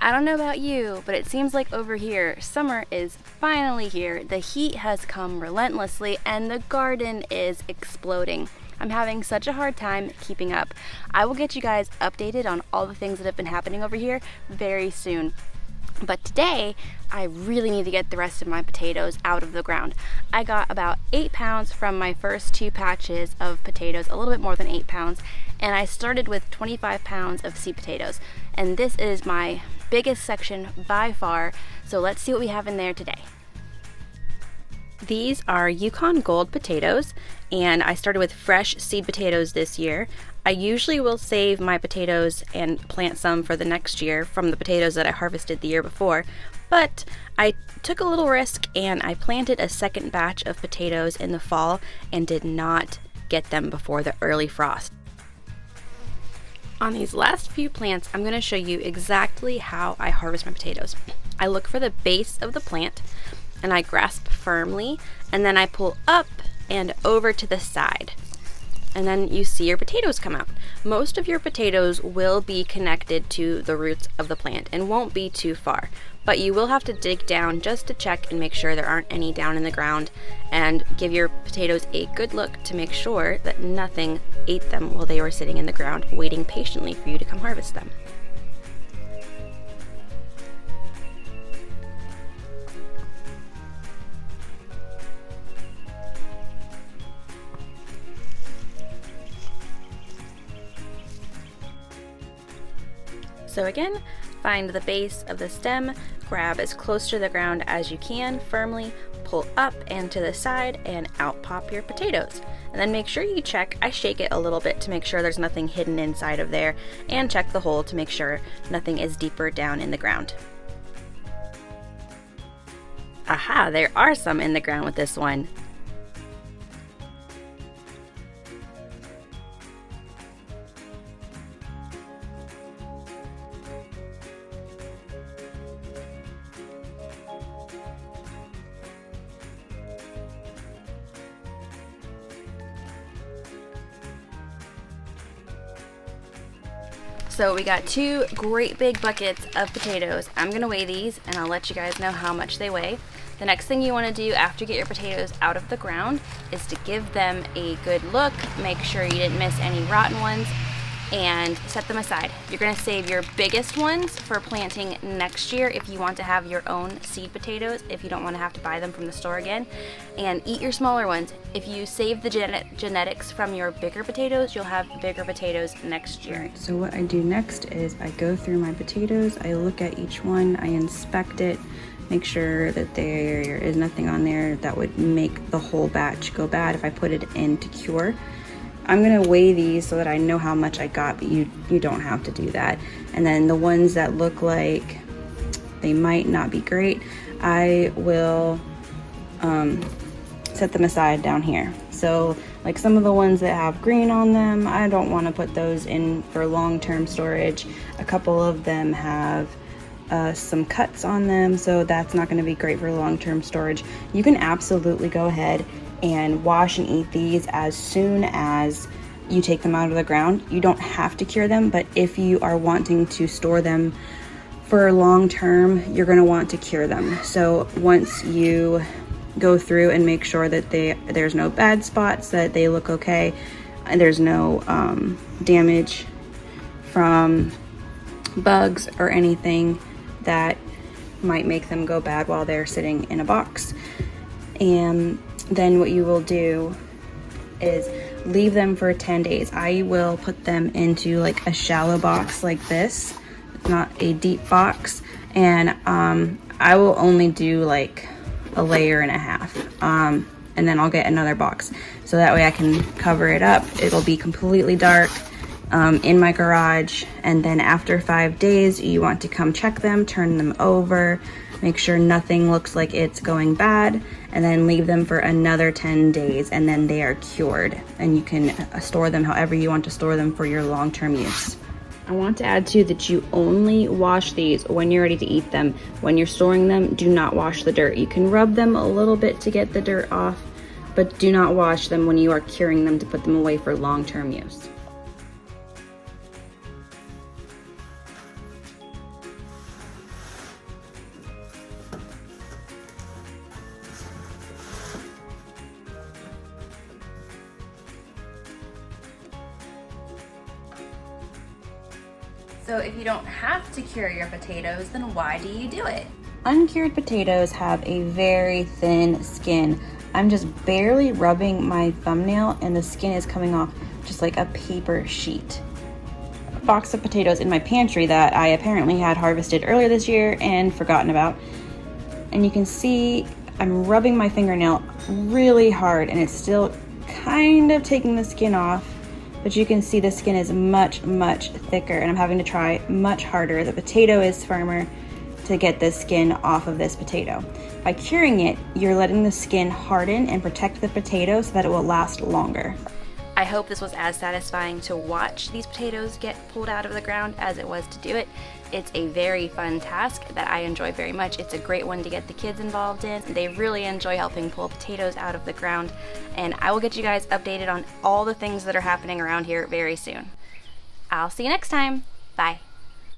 I don't know about you, but it seems like over here, summer is finally here. The heat has come relentlessly and the garden is exploding. I'm having such a hard time keeping up. I will get you guys updated on all the things that have been happening over here very soon. But today, I really need to get the rest of my potatoes out of the ground. I got about 8 pounds from my first 2 patches of potatoes, a little bit more than 8 pounds, and I started with 25 pounds of seed potatoes. And this is my biggest section by far, so let's see what we have in there today. These are Yukon Gold potatoes, and I started with fresh seed potatoes this year. I usually will save my potatoes and plant some for the next year from the potatoes that I harvested the year before, but I took a little risk and I planted a second batch of potatoes in the fall and did not get them before the early frost. On these last few plants, I'm going to show you exactly how I harvest my potatoes. I look for the base of the plant and I grasp firmly, and then I pull up and over to the side. And then you see your potatoes come out. Most of your potatoes will be connected to the roots of the plant and won't be too far, but you will have to dig down just to check and make sure there aren't any down in the ground, and give your potatoes a good look to make sure that nothing ate them while they were sitting in the ground waiting patiently for you to come harvest them. So again, find the base of the stem, grab as close to the ground as you can, firmly pull up and to the side, and out pop your potatoes. And then make sure you check, I shake it a little bit to make sure there's nothing hidden inside of there, and check the hole to make sure nothing is deeper down in the ground. Aha, there are some in the ground with this one. So we got 2 great big buckets of potatoes. I'm gonna weigh these and I'll let you guys know how much they weigh. The next thing you wanna do after you get your potatoes out of the ground is to give them a good look, make sure you didn't miss any rotten ones, and set them aside. You're gonna save your biggest ones for planting next year if you want to have your own seed potatoes, if you don't wanna have to buy them from the store again, and eat your smaller ones. If you save the genetics from your bigger potatoes, you'll have bigger potatoes next year. Alright, so what I do next is I go through my potatoes, I look at each one, I inspect it, make sure that there is nothing on there that would make the whole batch go bad if I put it in to cure. I'm gonna weigh these so that I know how much I got, but you don't have to do that. And then the ones that look like they might not be great, I will set them aside down here. So like some of the ones that have green on them, I don't want to put those in for long-term storage. A couple of them have some cuts on them, so that's not going to be great for long-term storage. You can absolutely go ahead and wash and eat these as soon as you take them out of the ground. You don't have to cure them, but if you are wanting to store them for long term, you're going to want to cure them. So once you go through and make sure that there's no bad spots, that they look okay, and there's no damage from bugs or anything that might make them go bad while they're sitting in a box. And then what you will do is leave them for 10 days. I will put them into like a shallow box like this, not a deep box, and I will only do like a layer and a half, and then I'll get another box so that way I can cover it up. It'll be completely dark in my garage, and then after 5 days you want to come check them, turn them over, make sure nothing looks like it's going bad, and then leave them for another 10 days, and then they are cured, and you can store them however you want to store them for your long-term use. I want to add too that you only wash these when you're ready to eat them. When you're storing them, do not wash the dirt. You can rub them a little bit to get the dirt off, but do not wash them when you are curing them to put them away for long-term use. So if you don't have to cure your potatoes, then why do you do it? Uncured potatoes have a very thin skin. I'm just barely rubbing my thumbnail and the skin is coming off just like a paper sheet. A box of potatoes in my pantry that I apparently had harvested earlier this year and forgotten about. And you can see I'm rubbing my fingernail really hard and it's still kind of taking the skin off. But you can see the skin is much, much thicker and I'm having to try much harder. The potato is firmer to get the skin off of this potato. By curing it, you're letting the skin harden and protect the potato so that it will last longer. I hope this was as satisfying to watch these potatoes get pulled out of the ground as it was to do it. It's a very fun task that I enjoy very much. It's a great one to get the kids involved in. They really enjoy helping pull potatoes out of the ground, and I will get you guys updated on all the things that are happening around here very soon. I'll see you next time. Bye.